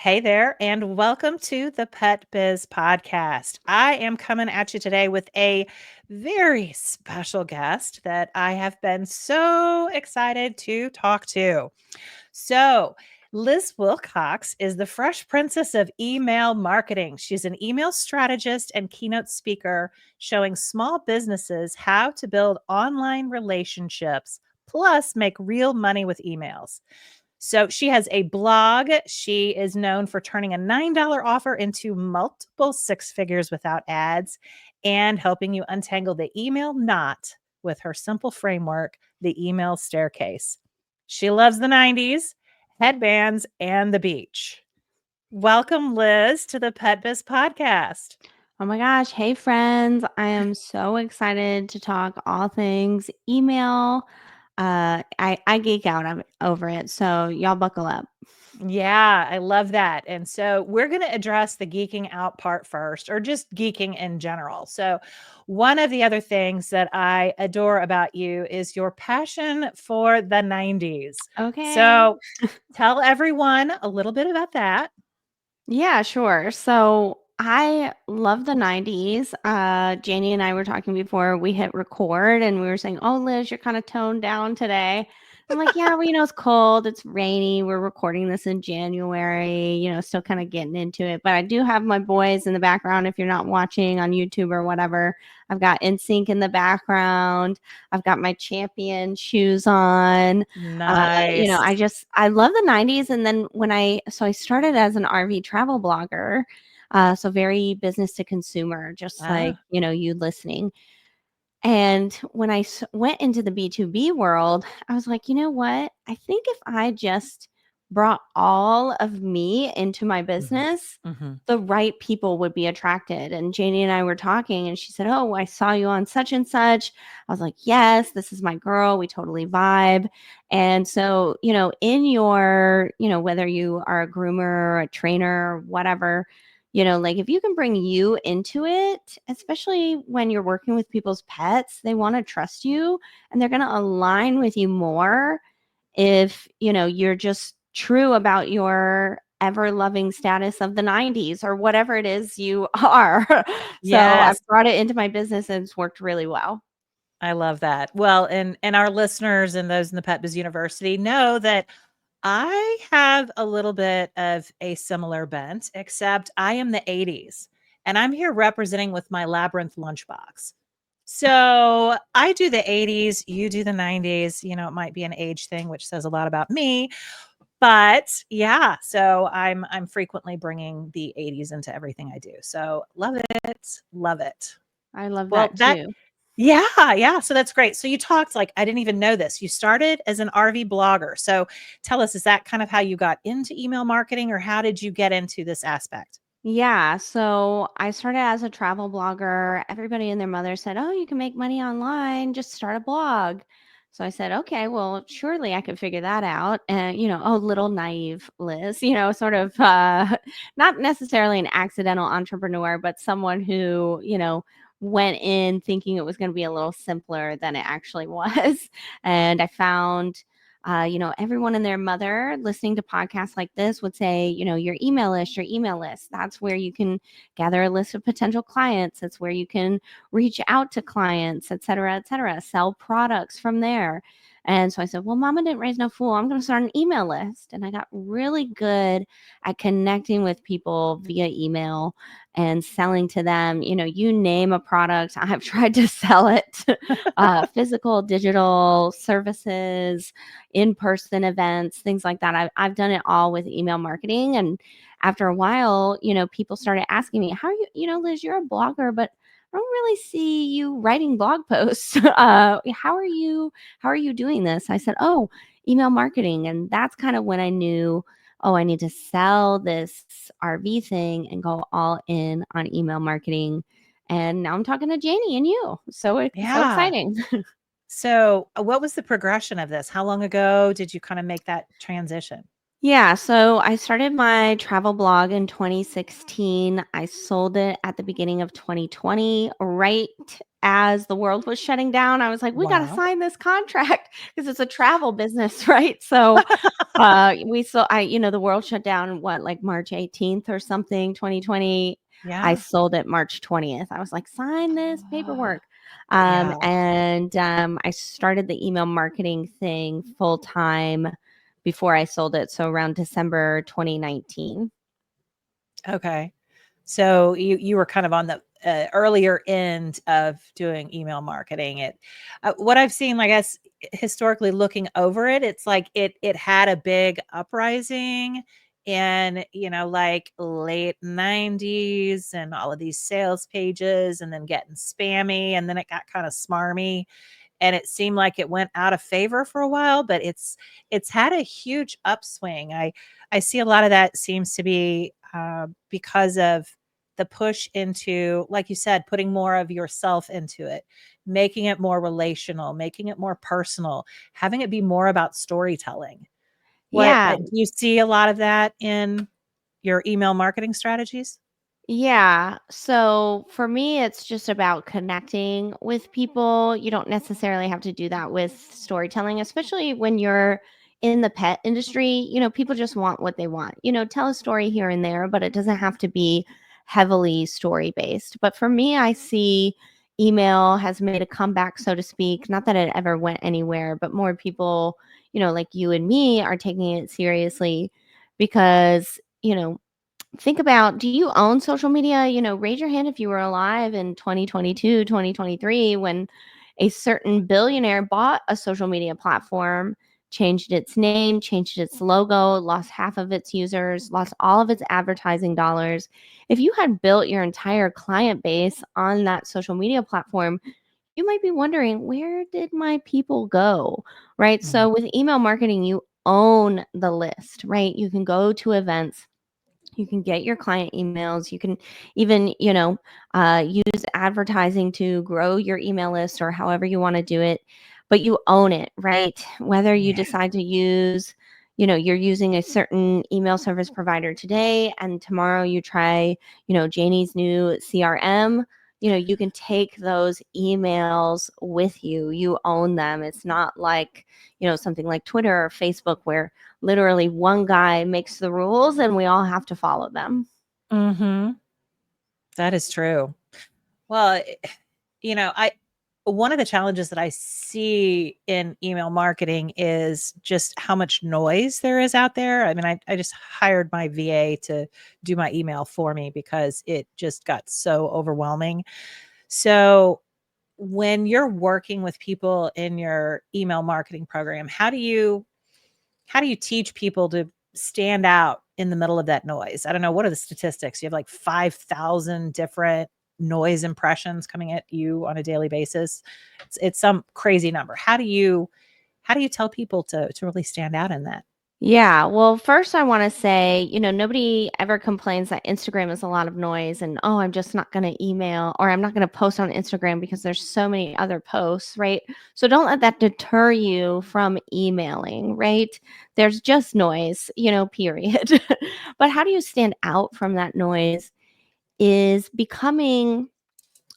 Hey there, and welcome to the Pet Biz Podcast. I am coming at you today with a very special guest that I have been so excited to talk to. So, Liz Wilcox is the fresh princess of email marketing. She's an email strategist and keynote speaker showing small businesses how to build online relationships, plus make real money with emails. So she has a blog. She is known for turning a $9 offer into multiple six figures without ads and helping you untangle the email knot with her simple framework, the email staircase. She loves the 90s, headbands, and the beach. Welcome, Liz, to the Pet Biz Podcast. Oh my gosh. Hey, friends. I am so excited to talk all things email. I geek out over it. So, y'all buckle up. Yeah, I love that. And so we're going to address the geeking out part first, or just geeking in general. So, one of the other things that I adore about you is your passion for the 90s. Okay. So, tell everyone a little bit about that. Yeah, sure. So, I love the 90s. Janie and I were talking before we hit record, and we were saying, "Oh, Liz, you're kind of toned down today." I'm like, "Yeah, well, it's cold, it's rainy. We're recording this in January, still kind of getting into it. But I do have my boys in the background. If you're not watching on YouTube or whatever, I've got NSYNC in the background. I've got my champion shoes on. Nice. I love the 90s. And then I started as an RV travel blogger, so very business to consumer, just like, Ah, you listening. And when went into the B2B world, I was like, you know what? I think if I just brought all of me into my mhm, business, mhm. the right people would be attracted. And Janie and I were talking, and she said, "Oh, I saw you on such and such." I was like, "Yes, this is my girl. We totally vibe." And so, in your, whether you are a groomer or a trainer or whatever, like if you can bring you into it, especially when you're working with people's pets, they want to trust you and they're going to align with you more if, you're just true about your ever loving status of the 90s or whatever it is you are. So I've Yes. brought it into my business and it's worked really well. I love that. Well, and our listeners and those in the Pet Biz University know that I have a little bit of a similar bent, except I am the 80s and I'm here representing with my Labyrinth lunchbox. So I do the 80s, you do the 90s. It might be an age thing, which says a lot about me. But yeah, so I'm frequently bringing the 80s into everything I do. So love it. Love it. I love Well, that that too. yeah, yeah, so that's great. So you talked like I didn't even know this. You started as an RV blogger. So tell us, is that kind of how you got into email marketing, or how did you get into this aspect? Yeah, so I started as a travel blogger. Everybody and their mother said, "Oh, you can make money online, just start a blog." So I said, "Okay, well, surely I could figure that out." And, oh, little naive Liz, sort of not necessarily an accidental entrepreneur, but someone who, went in thinking it was going to be a little simpler than it actually was. And I found everyone and their mother listening to podcasts like this would say, your email list. That's where you can gather a list of potential clients. That's where you can reach out to clients, et cetera, sell products from there. And so I said, well, mama didn't raise no fool. I'm going to start an email list. And I got really good at connecting with people via email and selling to them. You name a product, I've tried to sell it. Physical, digital services, in-person events, things like that. I've done it all with email marketing. And after a while, people started asking me, how are you, Liz, you're a blogger, but I don't really see you writing blog posts. How are you doing this? I said, oh, email marketing. And that's kind of when I knew, oh, I need to sell this RV thing and go all in on email marketing. And now I'm talking to Janie and you. So Yeah. exciting. So what was the progression of this? How long ago did you kind of make that transition? Yeah, so I started my travel blog in 2016. I sold it at the beginning of 2020, right as the world was shutting down. I was like, we got to Wow. sign this contract because it's a travel business, right? So the world shut down, what, like March 18th or something, 2020. I Yeah. sold it March 20th. I was like, sign this Ah, paperwork. yeah. I started the email marketing thing full time before I sold it. So around December 2019. Okay. So you were kind of on the earlier end of doing email marketing. What I've seen, I guess, historically looking over it, it's like it had a big uprising in like late 90s and all of these sales pages and then getting spammy and then it got kind of smarmy and it seemed like it went out of favor for a while, but it's had a huge upswing. I see a lot of that seems to be because of the push into, like you said, putting more of yourself into it, making it more relational, making it more personal, having it be more about storytelling. What Yeah. do you see a lot of that in your email marketing strategies? Yeah. So for me, it's just about connecting with people. You don't necessarily have to do that with storytelling, especially when you're in the pet industry. People just want what they want. Tell a story here and there, but it doesn't have to be heavily story based. But for me, I see email has made a comeback, so to speak. Not that it ever went anywhere, but more people, like you and me are taking it seriously because, think about, do you own social media? Raise your hand if you were alive in 2022, 2023, when a certain billionaire bought a social media platform, changed its name, changed its logo, lost half of its users, lost all of its advertising dollars. If you had built your entire client base on that social media platform, you might be wondering, where did my people go? Right? Mhm. So with email marketing, you own the list, right? You can go to events, you can get your client emails. You can even, use advertising to grow your email list or however you want to do it, but you own it, right? Whether you Yeah. decide to use, you're using a certain email service provider today and tomorrow you try, Janie's new CRM. You can take those emails with you. You own them. It's not like, something like Twitter or Facebook where literally one guy makes the rules and we all have to follow them. Mhm. That is true. Well, I one of the challenges that I see in email marketing is just how much noise there is out there. I mean, I just hired my VA to do my email for me because it just got so overwhelming. So, when you're working with people in your email marketing program, how do you teach people to stand out in the middle of that noise? I don't know, what are the statistics? You have like 5,000 different noise impressions coming at you on a daily basis. It's some crazy number. How do you tell people to really stand out in that? Yeah. Well, first, I want to say, nobody ever complains that Instagram is a lot of noise and, oh, I'm just not going to email or I'm not going to post on Instagram because there's so many other posts, right? So don't let that deter you from emailing, right? There's just noise, period. But how do you stand out from that noise is becoming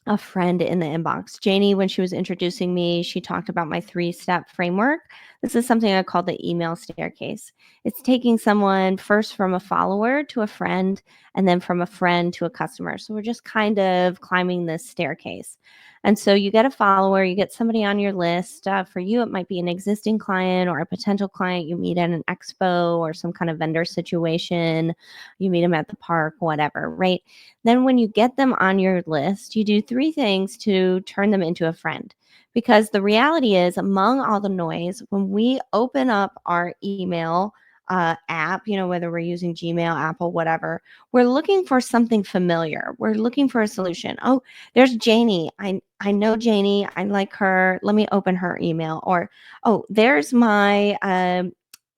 a friend in the inbox. Janie, when she was introducing me, she talked about my 3-step framework. This is something I call the email staircase. It's taking someone first from a follower to a friend, and then from a friend to a customer. So we're just kind of climbing this staircase. And so you get a follower, you get somebody on your list. For you, it might be an existing client or a potential client you meet at an expo or some kind of vendor situation. You meet them at the park, whatever, right? Then, when you get them on your list, you do 3 things to turn them into a friend. Because the reality is, among all the noise, when we open up our email app, whether we're using Gmail, Apple, whatever, we're looking for something familiar. We're looking for a solution. Oh, there's Janie. I know Janie. I like her. Let me open her email. Or, oh, there's my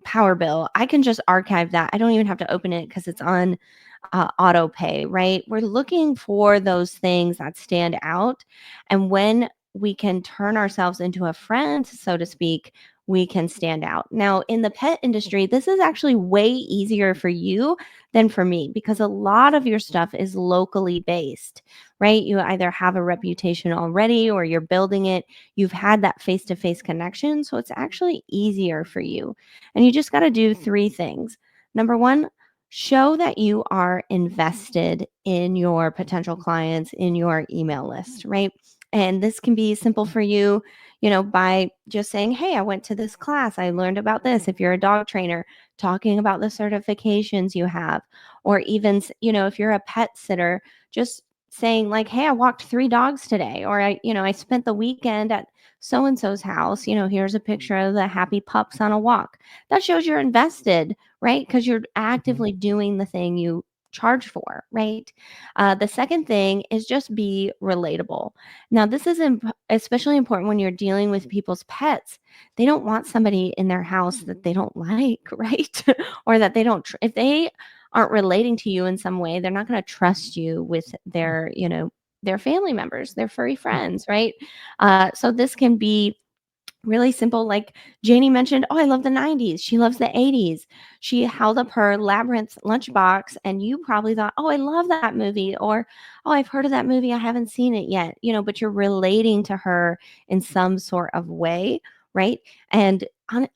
power bill. I can just archive that. I don't even have to open it because it's on auto pay, right? We're looking for those things that stand out. And when we can turn ourselves into a friend, so to speak, we can stand out. Now, in the pet industry, this is actually way easier for you than for me because a lot of your stuff is locally based, right? You either have a reputation already or you're building it. You've had that face to face connection. So it's actually easier for you. And you just got to do three things. Number one, show that you are invested in your potential clients, in your email list, right? And this can be simple for you, by just saying, hey, I went to this class. I learned about this. If you're a dog trainer, talking about the certifications you have, or even, if you're a pet sitter, just saying like, hey, I walked 3 dogs today, or I spent the weekend at so and so's house. Here's a picture of the happy pups on a walk. That shows you're invested, right? Because you're Mhm. actively doing the thing you charge for, right? The second thing is just be relatable. Now, this is especially important when you're dealing with people's pets. They don't want somebody in their house that they don't like, right? Or that they don't, if they aren't relating to you in some way, they're not going to trust you with their family members, their furry friends, right? So this can be really simple. Like Janie mentioned, oh, I love the 90s. She loves the 80s. She held up her Labyrinth lunchbox, and you probably thought, oh, I love that movie. Or, oh, I've heard of that movie. I haven't seen it yet. But you're relating to her in some sort of way, right? And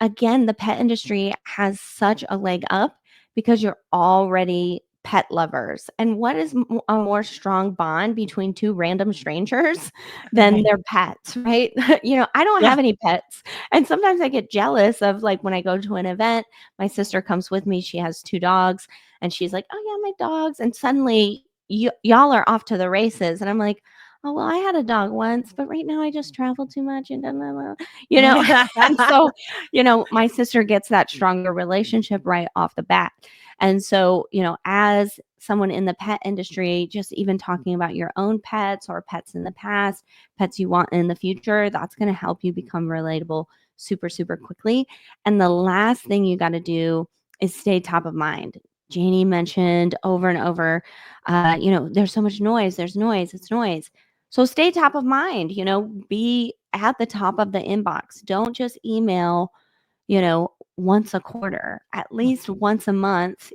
again, the pet industry has such a leg up because you're already pet lovers. And what is a more strong bond between two random strangers than Right. their pets, right? I don't Yeah. have any pets. And sometimes I get jealous of like when I go to an event, my sister comes with me. She has 2 dogs and she's like, oh, yeah, my dogs. And suddenly y'all are off to the races. And I'm like, oh, well, I had a dog once, but right now I just travel too much and, blah, blah, blah, you know, and so, my sister gets that stronger relationship right off the bat. And so, as someone in the pet industry, just even talking about your own pets or pets in the past, pets you want in the future, that's going to help you become relatable super, super quickly. And the last thing you got to do is stay top of mind. Janie mentioned over and over, there's so much noise, there's noise, it's noise. So stay top of mind, be at the top of the inbox. Don't just email once a quarter, at least once a month,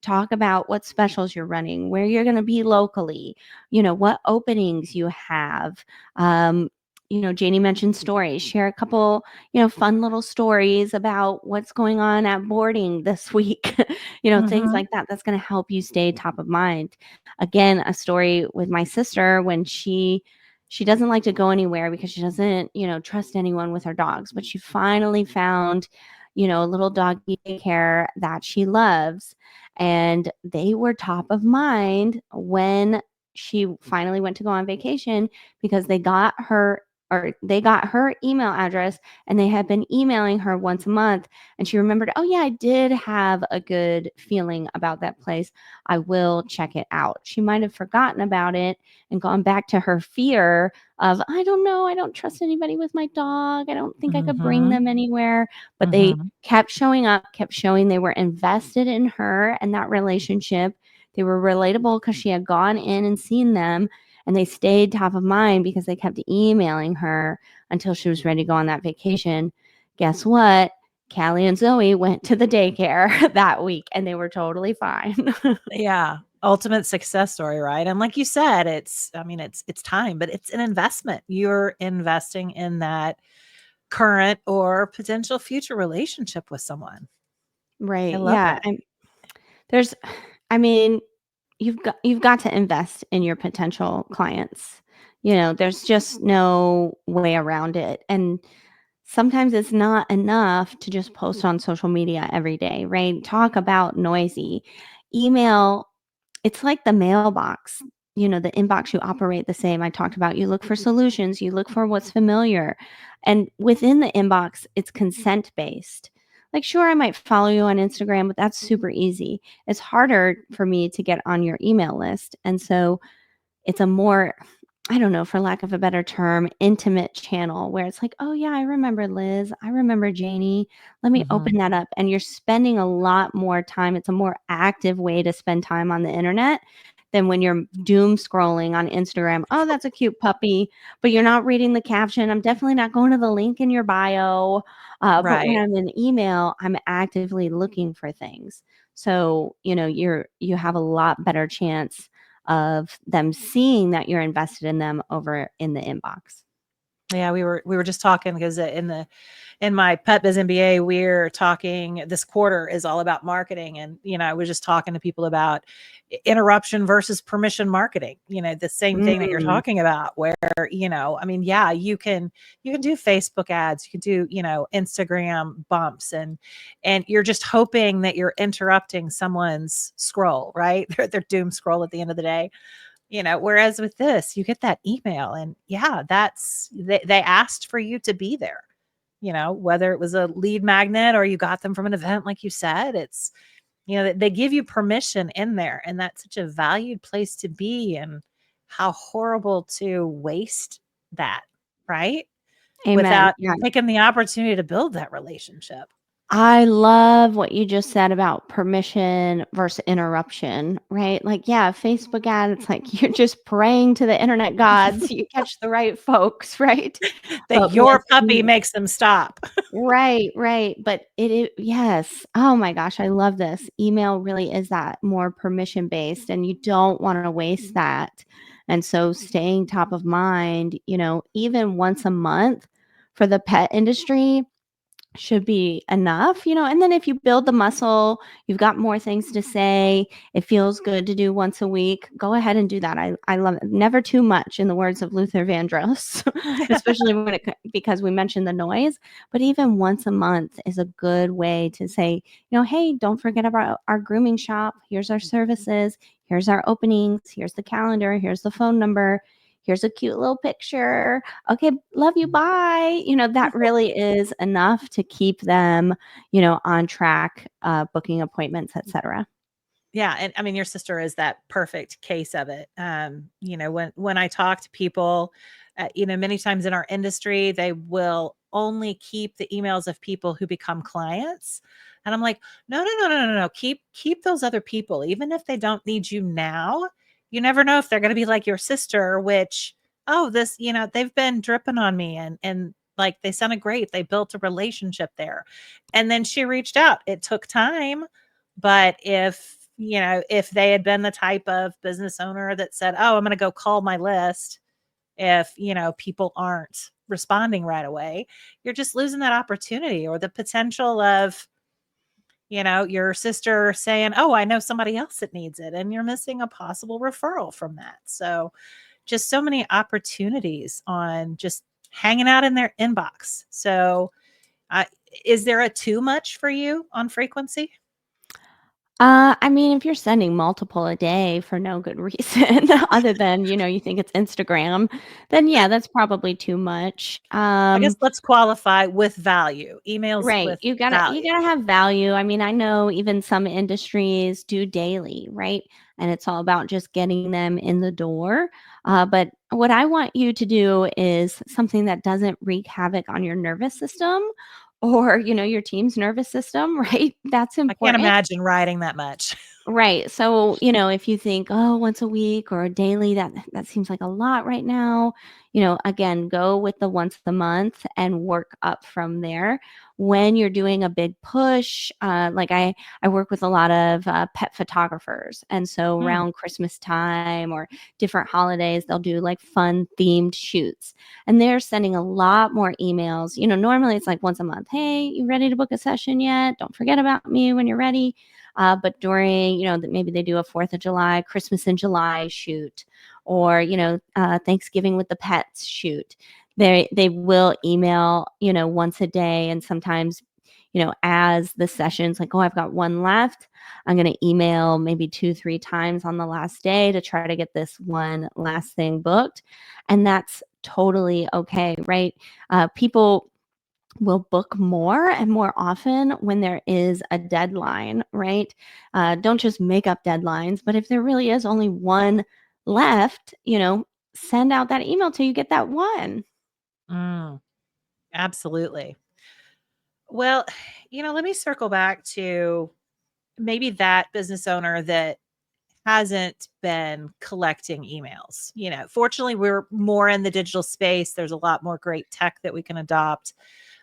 talk about what specials you're running, where you're going to be locally, what openings you have. Janie mentioned stories. Share a couple, fun little stories about what's going on at boarding this week, things Mhm. like that. That's going to help you stay top of mind. Again, a story with my sister when she doesn't like to go anywhere because she doesn't, trust anyone with her dogs. But she finally found, a little doggy daycare that she loves. And they were top of mind when she finally went to go on vacation because they got her email address and they had been emailing her once a month. And she remembered, oh, yeah, I did have a good feeling about that place. I will check it out. She might have forgotten about it and gone back to her fear of, I don't know, I don't trust anybody with my dog. I don't think I could bring Mhm. them anywhere. But they Mhm. kept showing up, kept showing they were invested in her and that relationship. They were relatable because she had gone in and seen them, and they stayed top of mind because they kept emailing her until she was ready to go on that vacation. Guess what? Callie and Zoe went to the daycare that week and they were totally fine. Yeah. Ultimate success story, right? And like you said, it's time, but it's an investment. You're investing in that current or potential future relationship with someone. I Right. love Yeah. that. There's I mean, you've got to invest in your potential clients. There's just no way around it. And sometimes it's not enough to just post on social media every day, right? Talk about noisy. Email, it's like the mailbox, the inbox, you operate the same. I talked about you look for solutions, you look for what's familiar. And within the inbox, it's consent based. Like, sure, I might follow you on Instagram, but that's super easy. It's harder for me to get on your email list. And so it's a more, I don't know, for lack of a better term, intimate channel where it's like, oh, yeah, I remember Liz. I remember Janie. Let me Mhm. open that up. And you're spending a lot more time. It's a more active way to spend time on the internet than when you're doom scrolling on Instagram. Oh, that's a cute puppy, but you're not reading the caption. I'm definitely not going to the link in your bio. But when Right. I'm in email, I'm actively looking for things. So, you have a lot better chance of them seeing that you're invested in them over in the inbox. Yeah, we were just talking because in my Pet Biz MBA, we're talking this quarter is all about marketing. And, I was just talking to people about interruption versus permission marketing, the same thing that you're Mm, talking about where, I mean, yeah, you can do Facebook ads, you can do, Instagram bumps and you're just hoping that you're interrupting someone's scroll, right? Their doom scroll at the end of the day. Whereas with this, you get that email and yeah, they asked for you to be there. Whether it was a lead magnet or you got them from an event, like you said, it's, they give you permission in there. And that's such a valued place to be. And how horrible to waste that, right? amen. Without Yeah. taking the opportunity to build that relationship. I love what you just said about permission versus interruption, right? Like, yeah, Facebook ad, it's like you're just praying to the internet gods, you catch the right folks, right? That But your with puppy makes them stop. right, right. But yes. Oh my gosh, I love this. Email really is that more permission based, and you don't want to waste that. And so staying top of mind, even once a month for the pet industry should be enough, and then if you build the muscle, you've got more things to say, it feels good to do once a week, go ahead and do that. I love it. Never too much, in the words of Luther Vandross, especially because we mentioned the noise. But even once a month is a good way to say, hey, don't forget about our grooming shop. Here's our services. Here's our openings. Here's the calendar. Here's the phone number. Here's a cute little picture. Okay, love you, bye. That really is enough to keep them, on track, booking appointments, etc. Yeah, and I mean, your sister is that perfect case of it. When I talk to people, many times in our industry, they will only keep the emails of people who become clients, and I'm like, no, no, no, no, no, no. Keep those other people, even if they don't need you now. You never know if they're going to be like your sister, which this, they've been dripping on me, and like they sounded great. They built a relationship there, and then she reached out. It took time, but if they had been the type of business owner that said, "Oh, I'm going to go call my list," if, people aren't responding right away, you're just losing that opportunity or the potential of, your sister saying, "Oh, I know somebody else that needs it," and you're missing a possible referral from that. So, just so many opportunities on just hanging out in their inbox. So, uh, is there a too much for you on frequency? I mean, if you're sending multiple a day for no good reason, other than, you think it's Instagram, then yeah, that's probably too much. I guess let's qualify with value, emails Right. with You value. gotta have value. I mean, I know even some industries do daily, right? And it's all about just getting them in the door. But what I want you to do is something that doesn't wreak havoc on your nervous system or, your team's nervous system, right? That's I can't important. imagine writing that much. Right. So, if you think, oh, once a week or daily, that seems like a lot right now. Again, go with the once a month and work up from there. When you're doing a big push, like I work with a lot of pet photographers, and so Mm, around Christmas time or different holidays, they'll do like fun themed shoots, and they're sending a lot more emails. Normally it's like once a month. Hey, you ready to book a session yet? Don't forget about me when you're ready. But during, maybe they do a 4th of July, Christmas in July shoot, or, Thanksgiving with the pets shoot. They will email, once a day, and sometimes, as the sessions like, oh, I've got one left, I'm going to email maybe 2, 3 times on the last day to try to get this one last thing booked. And that's totally okay, right? People will book more and more often when there is a deadline, right? Don't just make up deadlines, but if there really is only one left, send out that email till you get that one. mm, absolutely. Well, let me circle back to maybe that business owner that hasn't been collecting emails. Fortunately, we're more in the digital space. There's a lot more great tech that we can adopt,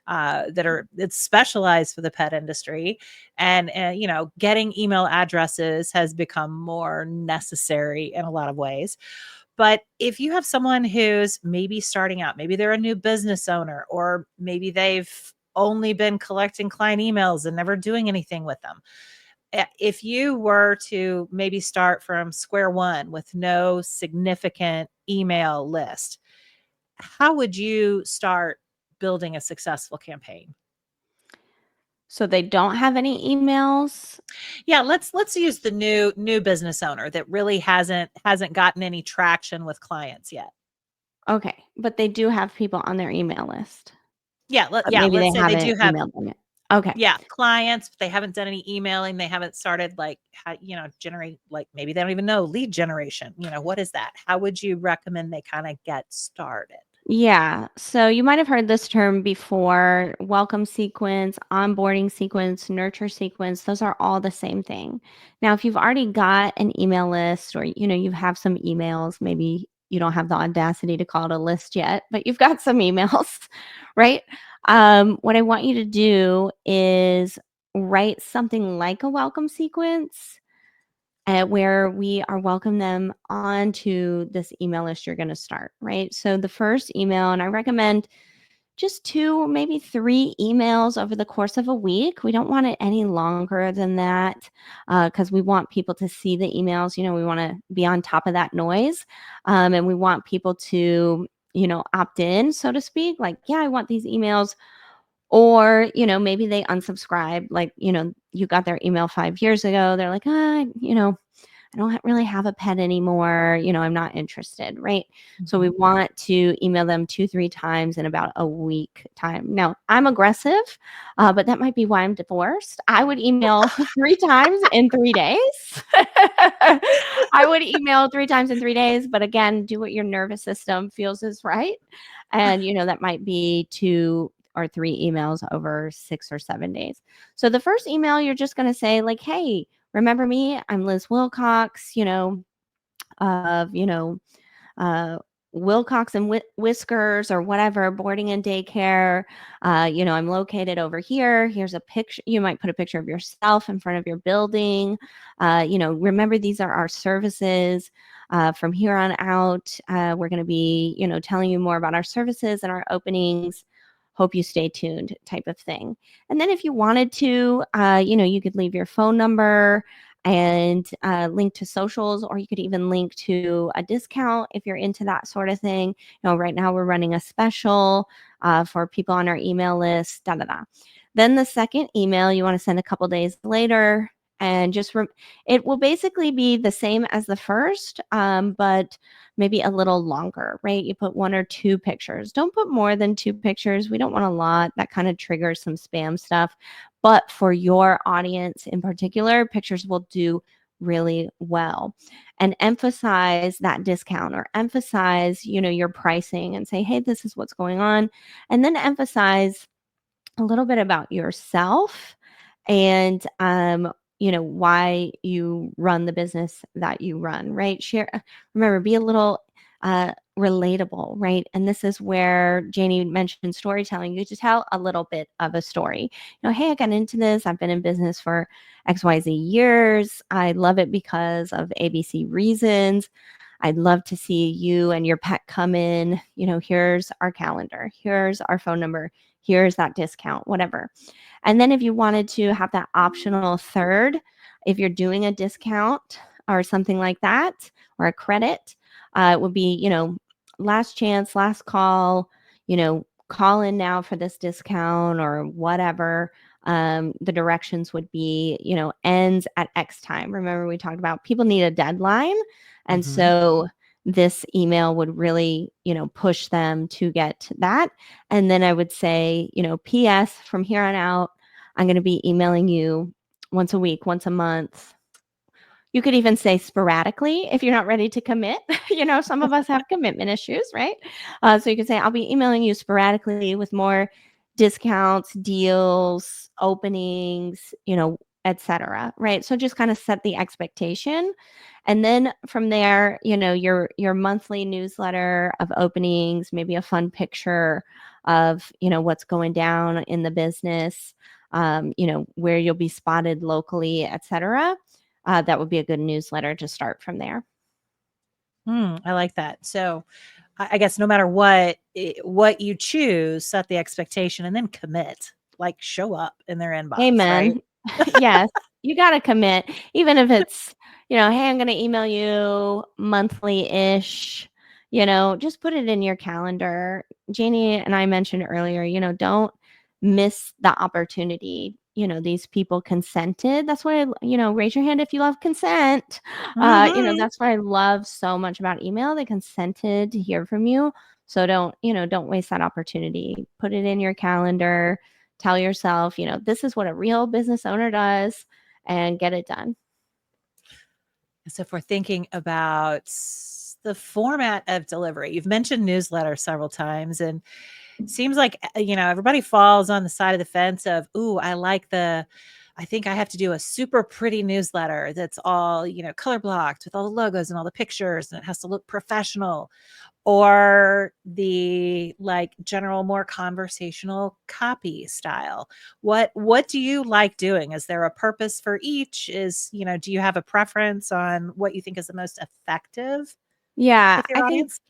it's specialized for the pet industry, and getting email addresses has become more necessary in a lot of ways. But if you have someone who's maybe starting out, maybe they're a new business owner, or maybe they've only been collecting client emails and never doing anything with them, if you were to maybe start from square one with no significant email list, how would you start building a successful campaign? So they don't have any emails. Yeah, let's use the new business owner that really hasn't gotten any traction with clients yet. Okay, but they do have people on their email list. But Yeah, maybe let's they say they do haven't have, emailed them yet. Okay. yeah, clients, but they haven't done any emailing, they haven't started, like, generate, like, maybe they don't even know lead generation. What is that? How would you recommend they kind of get started? Yeah. So you might have heard this term before: welcome sequence, onboarding sequence, nurture sequence. Those are all the same thing. Now, if you've already got an email list, or you have some emails, maybe you don't have the audacity to call it a list yet, but you've got some emails, right? What I want you to do is write something like a welcome sequence, where we are welcome them onto this email list you're going to start, right? So the first email, and I recommend just 2, maybe 3 emails over the course of a week. We don't want it any longer than that, because we want people to see the emails. We want to be on top of that noise, and we want people to, opt in, so to speak. Like, yeah, I want these emails. Or, maybe they unsubscribe. Like, you got their email 5 years ago. They're like, I don't really have a pet anymore. I'm not interested, right? So we Mhm. want to email them 2, 3 times in about a week time. Now, I'm aggressive, but that might be why I'm divorced. I would email 3 times in 3 days. I would email 3 times in 3 days, but again, do what your nervous system feels is right. And, that might be 2 or 3 emails over 6 or 7 days. So the first email, you're just going to say, like, hey, remember me? I'm Liz Wilcox, of, uh, Wilcox and Whiskers, or whatever, boarding and daycare. I'm located over here. Here's a picture. You might put a picture of yourself in front of your building. Remember, these are our services. From here on out, we're going to be, telling you more about our services and our openings. Hope you stay tuned, type of thing. And then if you wanted to, you could leave your phone number and link to socials, or you could even link to a discount if you're into that sort of thing. Right now we're running a special for people on our email list, da da da. Then the second email you want to send a couple days later, and it will basically be the same as the first, but maybe a little longer, right? You put 1 or 2 pictures. Don't put more than 2 pictures. We don't want a lot. That kind of triggers some spam stuff. But for your audience in particular, pictures will do really well. And emphasize that discount, or emphasize, your pricing, and say, hey, this is what's going on. And then emphasize a little bit about yourself, and why you run the business that you run, right? Remember, be a little relatable, right? And this is where Janie mentioned storytelling. You just tell a little bit of a story. Hey, I got into this. I've been in business for XYZ years. I love it because of ABC reasons. I'd love to see you and your pet come in. Here's our calendar. Here's our phone number. Here's that discount, whatever. And then if you wanted to have that optional third, if you're doing a discount or something like that, or a credit, it would be, last chance, last call, call in now for this discount, or whatever. The directions would be, ends at X time. Remember, we talked about people need a deadline. And Mhm. so this email would really, push them to get that. And then I would say, PS, from here on out, I'm going to be emailing you once a week, once a month. You could even say sporadically if you're not ready to commit. Some of us have commitment issues, right? So you could say, I'll be emailing you sporadically with more discounts, deals, openings, etc. Right? So just kind of set the expectation. And then from there, your monthly newsletter of openings, maybe a fun picture of, what's going down in the business, where you'll be spotted locally, etc. That would be a good newsletter to start from there. I like that. So I guess no matter what you choose, set the expectation and then commit. Like show up in their inbox, right? Amen. Yes, you gotta commit, even if it's, "Hey, I'm gonna email you monthly-ish," just put it in your calendar. Janie and I mentioned earlier, don't miss the opportunity. These people consented. That's why, raise your hand if you love consent. Mhm. That's what I love so much about email. They consented to hear from you. So don't waste that opportunity. Put it in your calendar. Tell yourself, this is what a real business owner does and get it done. So if we're thinking about the format of delivery, you've mentioned newsletter several times, and it seems like everybody falls on the side of the fence of, "Ooh, I think I have to do a super pretty newsletter that's all color blocked with all the logos and all the pictures, and it has to look professional." Or the like general more conversational copy style. What do you like doing? Is there a purpose for each? Do you have a preference on what you think is the most effective Yeah, with your audience?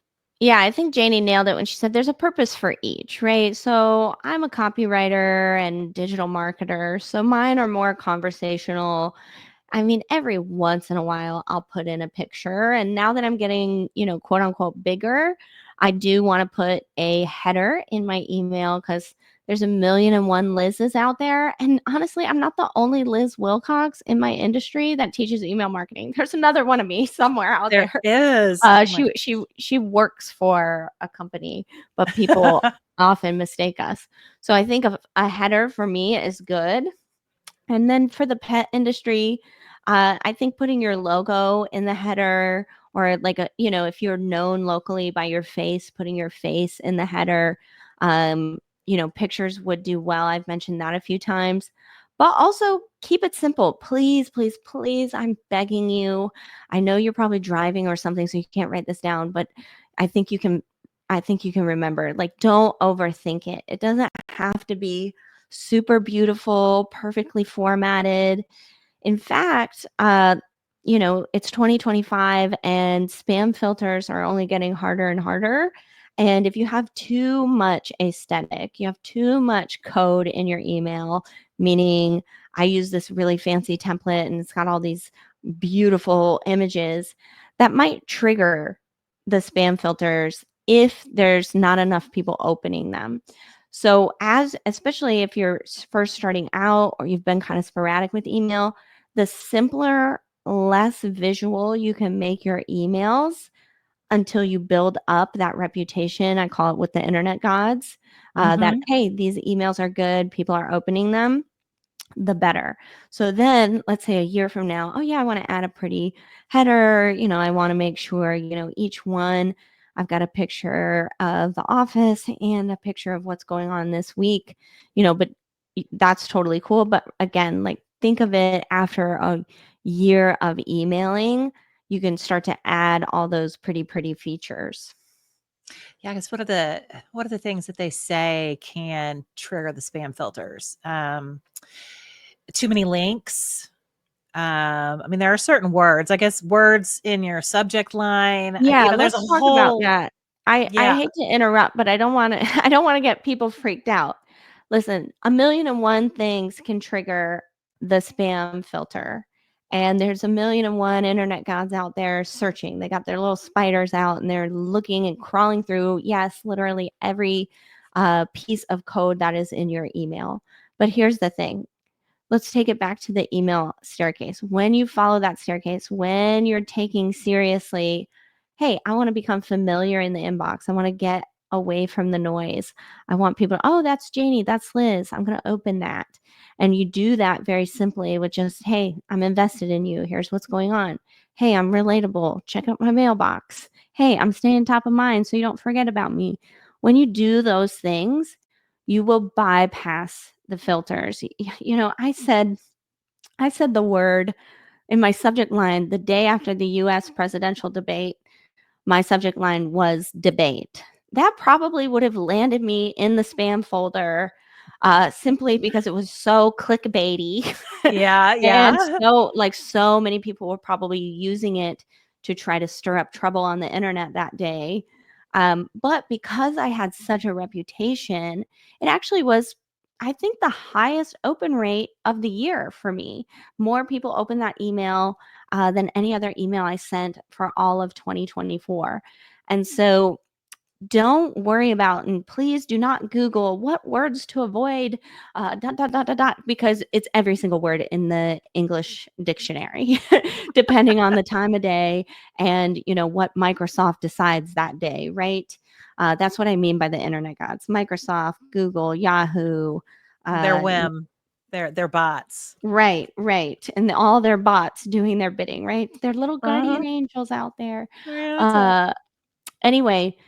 I think Janie nailed it when she said there's a purpose for each, right? So I'm a copywriter and digital marketer. So mine are more conversational. I mean, every once in a while, I'll put in a picture. And now that I'm getting, quote unquote, bigger, I do want to put a header in my email because there's a million and one Liz's out there. And honestly, I'm not the only Liz Wilcox in my industry that teaches email marketing. There's another one of me somewhere out There there. is. Oh my She works for a company, but people often mistake us. So I think of a header for me is good. And then for the pet industry, I think putting your logo in the header or like if you're known locally by your face, putting your face in the header, pictures would do well. I've mentioned that a few times. But also keep it simple. Please, please, please. I'm begging you. I know you're probably driving or something, so you can't write this down, but I think you can remember. Like, don't overthink it. It doesn't have to be super beautiful, perfectly formatted. In fact, it's 2025 and spam filters are only getting harder and harder. And if you have too much aesthetic, you have too much code in your email, meaning I use this really fancy template and it's got all these beautiful images that might trigger the spam filters if there's not enough people opening them. So especially if you're first starting out or you've been kind of sporadic with email, the simpler, less visual you can make your emails until you build up that reputation. I call it with the internet gods, that, Mhm. hey, these emails are good, people are opening them, the better. So then let's say a year from now, oh yeah, I want to add a pretty header. I want to make sure, each one I've got a picture of the office and a picture of what's going on this week, but that's totally cool. But again, like think of it after a year of emailing, you can start to add all those pretty, pretty features. Yeah, I guess what are the things that they say can trigger the spam filters? Too many links. I mean, there are certain words, I guess words in your subject line. Yeah, There's a let's talk about whole that. I yeah. hate to interrupt, but I don't wanna I don't wanna get people freaked out. Listen, a million and one things can trigger the spam filter, and there's a million and one internet gods out there searching. They got their little spiders out, and they're looking and crawling through, yes, literally every, piece of code that is in your email. But here's the thing, let's take it back to the email staircase. When you follow that staircase, when you're taking seriously, hey, I want to become familiar in the inbox. I want to get away from the noise. I want people, oh, that's Janie, that's Liz. I'm going to open that. And you do that very simply with just, hey, I'm invested in you. Here's what's going on. Hey, I'm relatable. Check out my mailbox. Hey, I'm staying top of mind so you don't forget about me. When you do those things, you will bypass the filters. I said the word in my subject line, the day after the US presidential debate, my subject line was debate. That probably would have landed me in the spam folder simply because it was so clickbaity. Yeah, And yeah. so, like, so many people were probably using it to try to stir up trouble on the internet that day. But because I had such a reputation, it actually was, I think, the highest open rate of the year for me. More people opened that email than any other email I sent for all of 2024. And so don't worry about, and please do not Google what words to avoid, dot, dot, dot, dot, dot, because it's every single word in the English dictionary, depending on the time of day and, what Microsoft decides that day, right? That's what I mean by the internet gods: Microsoft, Google, Yahoo. Their Uh, whim, their bots. right, right. And all their bots doing their bidding, right? They're little guardian Uh-huh. angels out there. Yeah, that's it. Uh, anyway,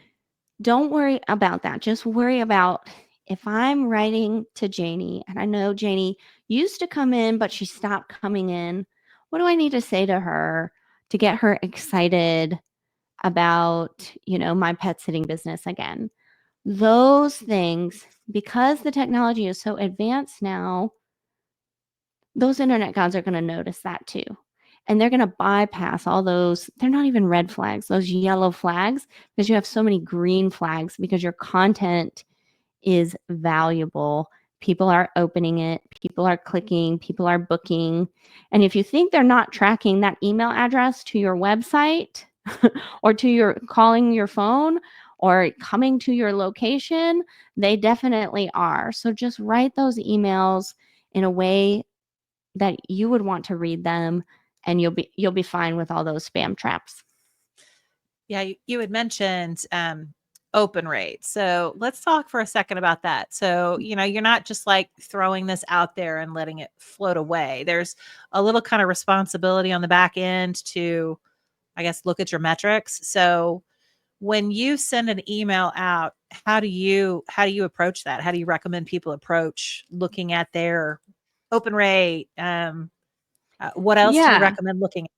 don't worry about that. Just worry about, if I'm writing to Janie and I know Janie used to come in, but she stopped coming in, what do I need to say to her to get her excited about, my pet sitting business again? Those things, because the technology is so advanced now, those internet gods are going to notice that too. And they're going to bypass all those, they're not even red flags, those yellow flags, because you have so many green flags because your content is valuable. People are opening it, people are clicking, people are booking. And if you think they're not tracking that email address to your website or to your calling your phone or coming to your location, they definitely are. So just write those emails in a way that you would want to read them, and you'll be fine with all those spam traps. Yeah, you had mentioned open rate. So let's talk for a second about that. So, you're not just like throwing this out there and letting it float away. There's a little kind of responsibility on the back end to, I guess, look at your metrics. So when you send an email out, how do you approach that? How do you recommend people approach looking at their open rate? What else do you Yeah. recommend looking at?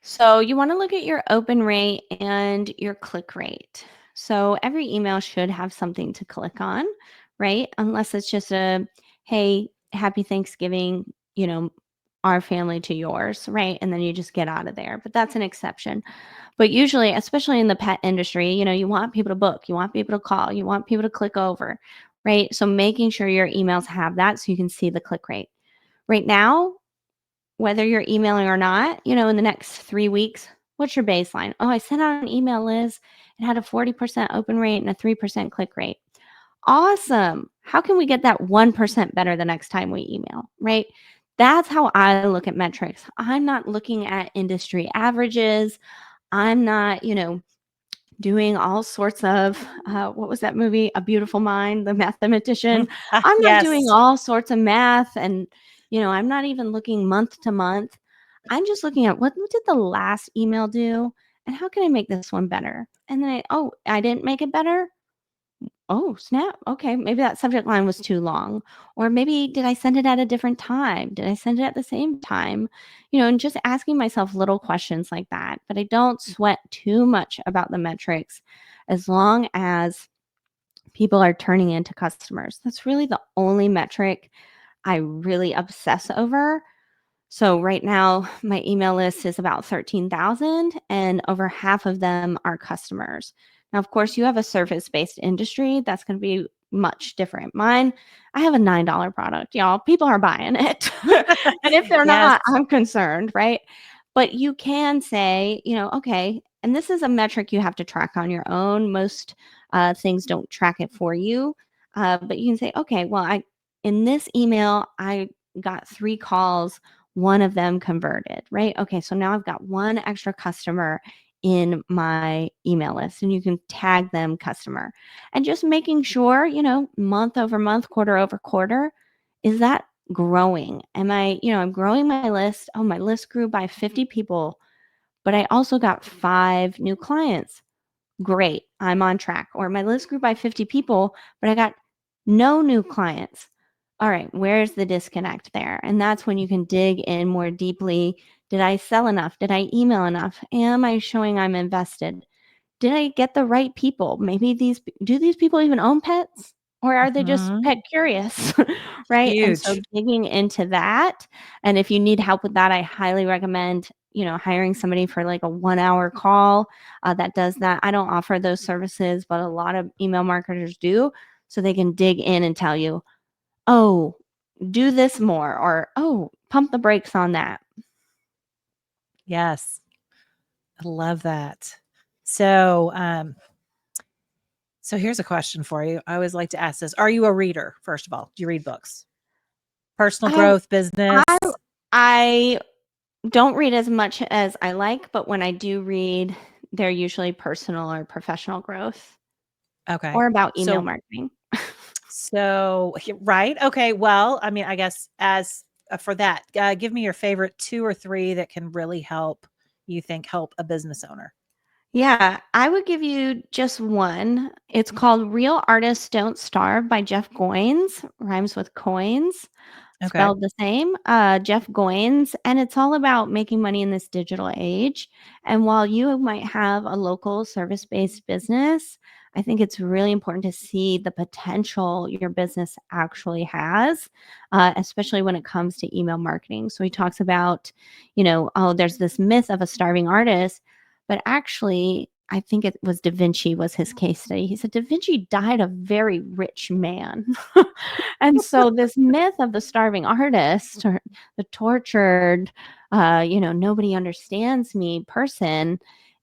So you want to look at your open rate and your click rate. So every email should have something to click on, right? Unless it's just a, hey, happy Thanksgiving, our family to yours, right? And then you just get out of there. But that's an exception. But usually, especially in the pet industry, you want people to book, you want people to call, you want people to click over, right? So making sure your emails have that so you can see the click rate. Right now, whether you're emailing or not, in the next 3 weeks, what's your baseline? Oh, I sent out an email, Liz. It had a 40% open rate and a 3% click rate. Awesome. How can we get that 1% better the next time we email, right? That's how I look at metrics. I'm not looking at industry averages. I'm not, doing all sorts of, what was that movie? A Beautiful Mind, the mathematician. I'm not doing Yes. all sorts of math, and I'm not even looking month to month. I'm just looking at, what did the last email do, and how can I make this one better? And then I didn't make it better. Oh, snap. Okay, maybe that subject line was too long. Or maybe, did I send it at a different time? Did I send it at the same time? And just asking myself little questions like that. But I don't sweat too much about the metrics as long as people are turning into customers. That's really the only metric I really obsess over. So right now, my email list is about 13,000, and over half of them are customers. Now, of course, you have a service-based industry. That's going to be much different. Mine, I have a $9 product, y'all. People are buying it. And if they're Yes. not, I'm concerned, right? But you can say, okay, and this is a metric you have to track on your own. Most things don't track it for you. But you can say, okay, well, in this email, I got 3 calls, one of them converted, right? Okay, so now I've got one extra customer in my email list, and you can tag them customer. And just making sure, month over month, quarter over quarter, is that growing? I'm growing my list. Oh, my list grew by 50 people, but I also got 5 new clients. Great, I'm on track. Or my list grew by 50 people, but I got no new clients. all right, where's the disconnect there? And that's when you can dig in more deeply. Did I sell enough? Did I email enough? Am I showing I'm invested? Did I get the right people? Maybe do these people even own pets, or are they just pet Mhm. curious? Right? And so Huge. digging into that, and if you need help with that, I highly recommend, hiring somebody for like a 1-hour call that does that. I don't offer those services, but a lot of email marketers do, so they can dig in and tell you, oh, do this more, or oh, pump the brakes on that. Yes. I love that. So, so here's a question for you. I always like to ask this. Are you a reader, first of all? Do you read books? Personal I growth, I business? I don't read as much as I like, but when I do read, they're usually personal or professional growth Okay. or about email So marketing. right. Okay. Well, I mean, I guess as for that, give me your favorite 2 or 3 that can really help you think help a business owner. Yeah, I would give you just one. It's called Real Artists Don't Starve by Jeff Goins, rhymes with coins, Okay. spelled the same, Jeff Goins, and it's all about making money in this digital age. And while you might have a local service-based business, I think it's really important to see the potential your business actually has, especially when it comes to email marketing. So he talks about, oh, there's this myth of a starving artist, but actually, I think it was Da Vinci was his case study. He said Da Vinci died a very rich man. And so this myth of the starving artist or the tortured, nobody understands me person,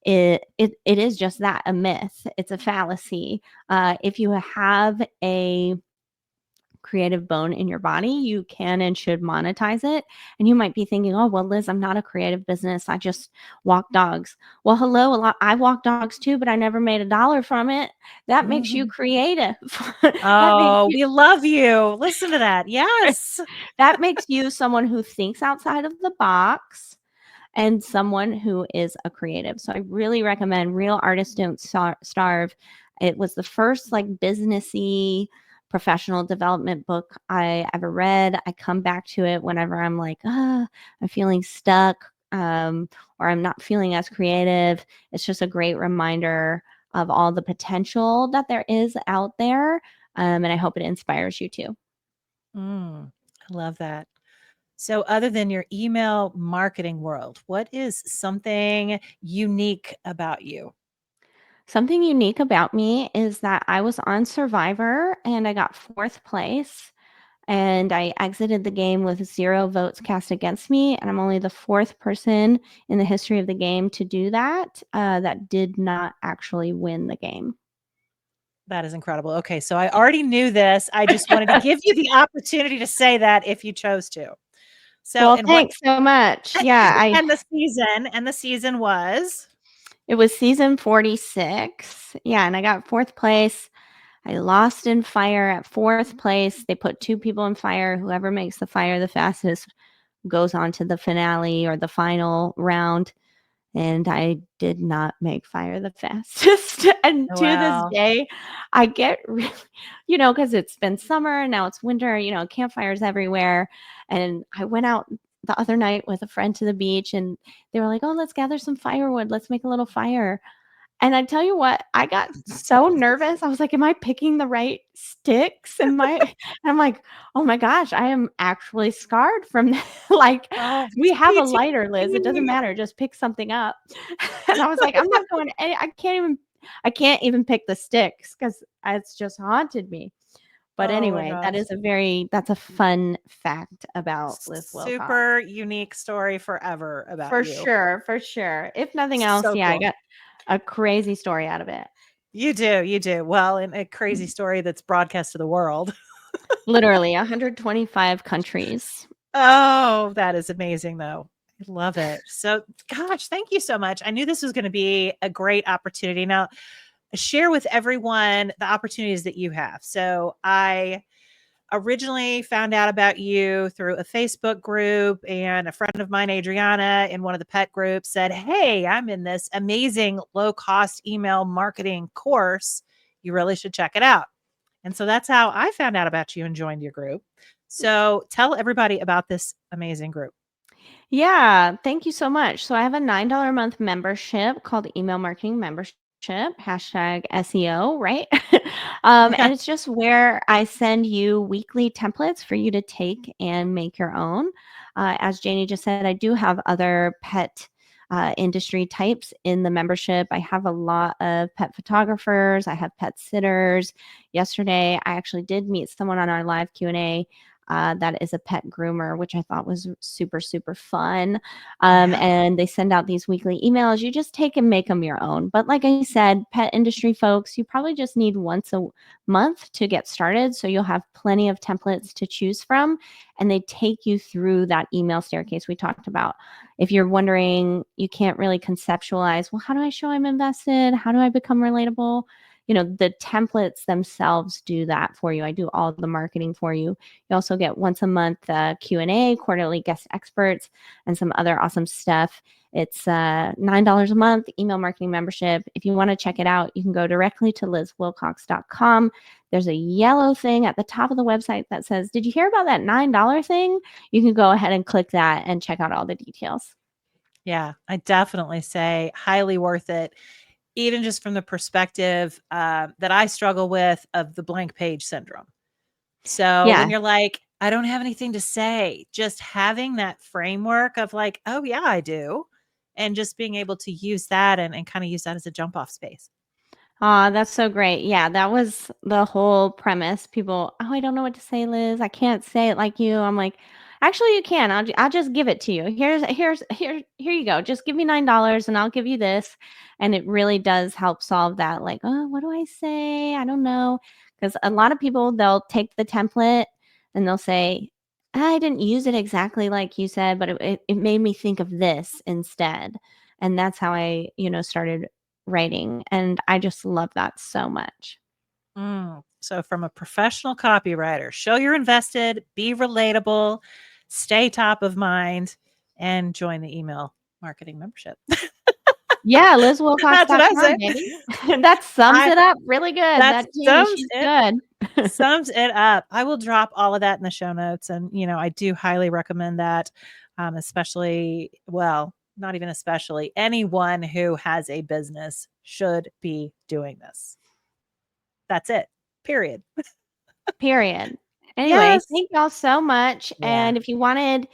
it is just that, a myth. It's a fallacy. If you have a creative bone in your body, you can and should monetize it. And you might be thinking, oh, well, Liz, I'm not a creative business. I just walk dogs. Well, hello, I walk dogs too, but I never made a dollar from it. That makes you Mhm. creative. that makes Oh, you we love you. Listen to that. Yes. that makes you someone who thinks outside of the box and someone who is a creative. So I really recommend Real Artists Don't Starve. It was the first like businessy professional development book I ever read. I come back to it whenever I'm like, I'm feeling stuck, or I'm not feeling as creative. It's just a great reminder of all the potential that there is out there. And I hope it inspires you too. I love that. So, other than your email marketing world, what is something unique about you? Something unique about me is that I was on Survivor and I got fourth place. And I exited the game with 0 votes cast against me. And I'm only the fourth person in the history of the game to do that, that did not actually win the game. That is incredible. Okay, so I already knew this. I just wanted to give you the opportunity to say that if you chose to. So, Well, and what thanks so much. Yeah, and the season was? it was season 46. Yeah, and I got fourth place. I lost in fire at fourth place. They put 2 people in fire. Whoever makes the fire the fastest goes on to the finale or the final round. And I did not make fire the fastest. And Oh, to this wow. day, I get really, because it's been summer and now it's winter, campfires everywhere. And I went out the other night with a friend to the beach and they were like, oh, let's gather some firewood. Let's make a little fire. And I tell you what, I got so nervous. I was like, "Am I picking the right sticks?" And I'm like, "Oh my gosh, I am actually scarred from that." Like, Oh, "We have a lighter, Liz. It doesn't PTSD. matter. Just pick something up." And I was like, "I'm not going any I can't even pick the sticks because it's just haunted me." But Oh my anyway, gosh. that's a fun fact about Liz Wilcox. Super unique story forever about For you. sure, for sure. If nothing else, So yeah, I cool. got a crazy story out of it. You do, you do. Well, and a crazy story that's broadcast to the world. Literally 125 countries. Oh, that is amazing, though. I love it. So, gosh, thank you so much. I knew this was going to be a great opportunity. Now, share with everyone the opportunities that you have. So, I originally found out about you through a Facebook group, and a friend of mine, Adriana, in one of the pet groups said, hey, I'm in this amazing low cost email marketing course. You really should check it out. And so that's how I found out about you and joined your group. So tell everybody about this amazing group. Yeah, thank you so much. So I have a $9 a month membership called Email Marketing Membership, hashtag SEO, right? And it's just where I send you weekly templates for you to take and make your own. As Janie just said, I do have other pet industry types in the membership. I have a lot of pet photographers. I have pet sitters. Yesterday, I actually did meet someone on our live Q&A that is a pet groomer, which I thought was super, super fun. Yeah. And they send out these weekly emails. You just take and make them your own. But like I said, pet industry folks, you probably just need once a month to get started. So you'll have plenty of templates to choose from. And they take you through that email staircase we talked about. If you're wondering, you can't really conceptualize, well, how do I show I'm invested? How do I become relatable? The templates themselves do that for you. I do all the marketing for you. You also get once a month Q&A, quarterly guest experts, and some other awesome stuff. It's $9 a month, email marketing membership. If you want to check it out, you can go directly to lizwilcox.com. There's a yellow thing at the top of the website that says, did you hear about that $9 thing? You can go ahead and click that and check out all the details. Yeah, I definitely say highly worth it, even just from the perspective that I struggle with of the blank page syndrome. So when Yeah. you're like, I don't have anything to say, just having that framework of like, oh, yeah, I do. And just being able to use that and kind of use that as a jump off space. That's so great. Yeah, that was the whole premise. People, oh, I don't know what to say, Liz. I can't say it like you. I'm like, actually, you can. I'll just give it to you. Here you go. Just give me $9 and I'll give you this. And it really does help solve that. Like, oh, what do I say? I don't know. Because a lot of people, they'll take the template and they'll say, I didn't use it exactly like you said, but it made me think of this instead. And that's how I, started writing, and I just love that so much. So, from a professional copywriter, show you're invested, be relatable, stay top of mind, and join the email marketing membership. Yeah, That's what I lizwilcox.com, say. baby. That sums I it up really good. that That Jamie, sums she's it good. sums it up. I will drop all of that in the show notes, and I do highly recommend that, especially, well, not even especially, anyone who has a business should be doing this. That's it. Period. Period. Anyway, Yes. thank y'all so much. Yeah. And if you wanted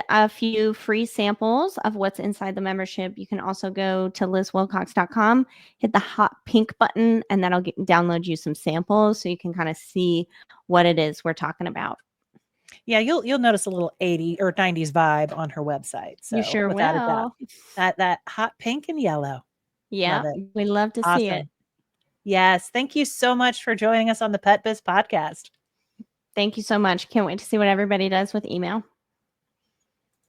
a few free samples of what's inside the membership, you can also go to lizwilcox.com, hit the hot pink button, and that'll download you some samples so you can kind of see what it is we're talking about. Yeah, you'll notice a little 80 or 90s vibe on her website. You So, sure without a doubt. will. That hot pink and yellow. Yeah, Love it. we love to see it. Awesome. Yes, thank you so much for joining us on the Pet Biz Podcast. Thank you so much. Can't wait to see what everybody does with email.